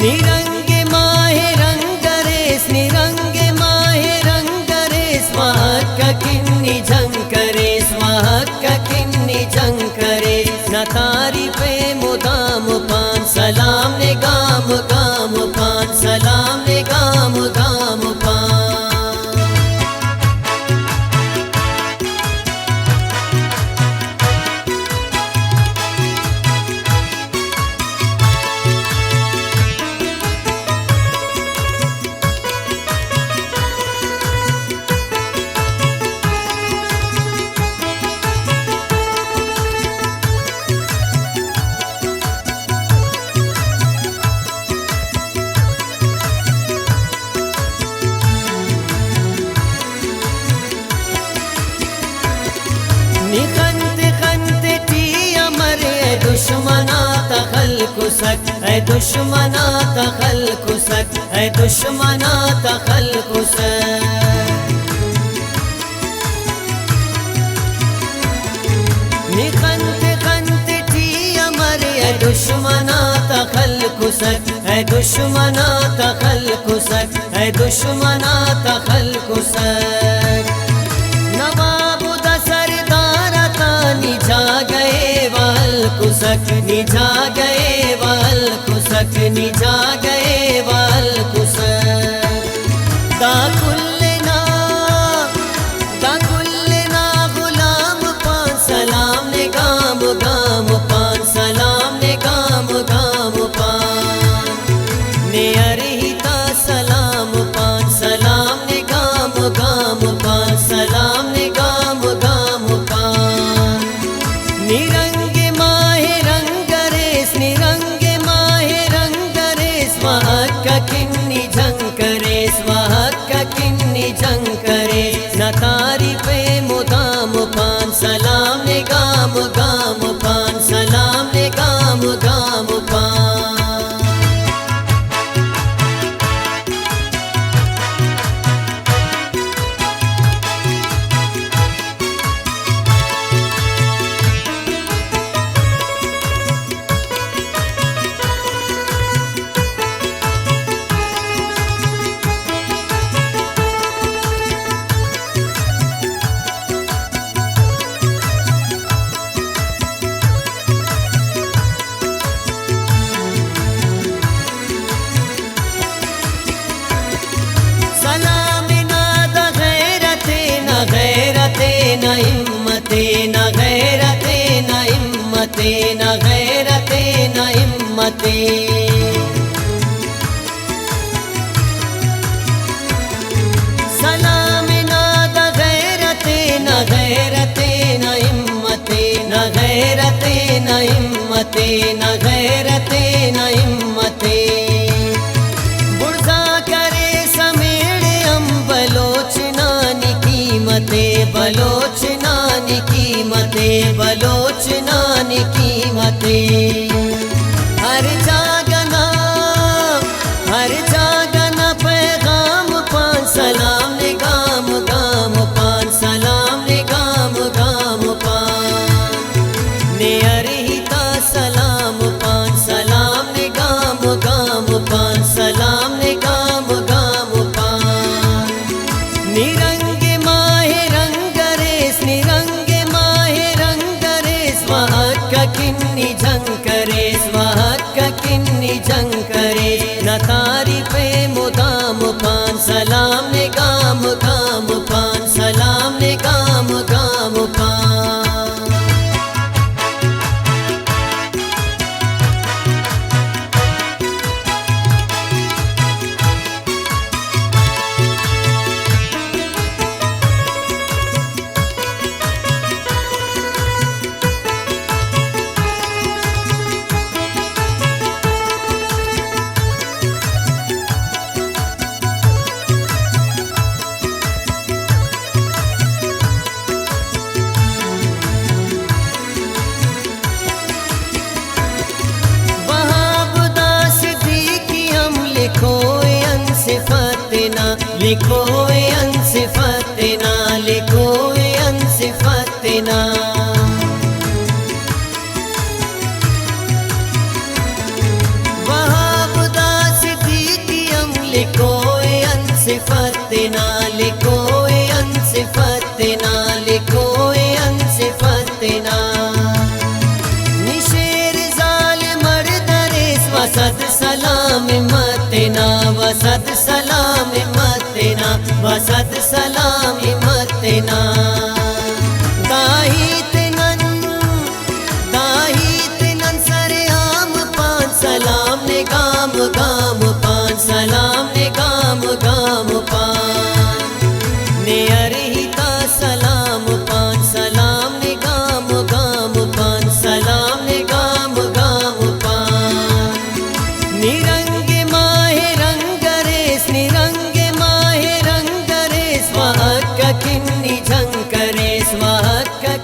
निरंगे माहे रंग रेस निरंगे माहे रंग रेस वाहक किन्नी झंकरे स्वाहक किन्नी झंकरे न तारी पे मुदाम पान सलाम ने गाम गाम पान सलाम ने गाम गाम पान निखंत खंत टी अमर दुश्मना तखल कुसक है दुश्मना तखल कुसक है दुश्मना तखल कुसक निखंत खंत टी अमर दुश्मना तखल कुसक है दुश्मना तखल कुसक है दुश्मना तखल कुसक निझा गए वाल कुसक निझा गए वाल कुसक निझा गए वाल कुसक दाकुल्लना गुलाम पान सलाम ने गाम गाम पान सलाम ने गाम गाम पान ने अरहिता सलाम पान सलाम ने गाम गाम पान सलाम ने गाम गाम पान निरंगे माहे रंग रेस निरंगे माहे रंग रेस वाहक किन्नी झंकरे स्वाहक किन्नी झंकरे न तारी पे मुदाम पान सलाम ने गाम गाम पान सलाम ने गाम गाम पान न हिम्मते न गैरते न हिम्मते न गैरते न हिम्मते सलाम नाद गैरते न गैरते न हिम्मते न गैरते न हिम्मते न गैरते न हिम्मते बुर्जा करे समेड़ अम्बलोचना कीमते बलोचना कीमते बलोचना कीमते हर जागना पैगाम पान सलाम ने गाम गाम पान सलाम ने गाम गाम पान ने अरहिता सलाम पान सलाम ने गाम गाम पान सलाम ने गाम गाम पान निरंगे माहे रंग रेस निरंगे माहे रंग रेस वाहक किन्नी झंकरे स्वाहक किन्नी झंकरे न तारी पे मुदाम पान सलाम ने गाम गाम पान सलाम ने गाम गाम पान लिखो सिफतना लिखो सिफतना वहाब दास सलाम मतेना वसद सलाम मतेना वसद सलाम मतेना दाहित नन सरे आम पान सलाम ने गाम गाम पान सलाम ने गाम गाम पान ने अरहिता सलाम पान सलाम ने गाम गाम पान सलाम ने गाम गाम पान निरंगे माहे रंगरेस निरंगे माहे रंगरेस वाहक किन्नी झंकरेस वाहक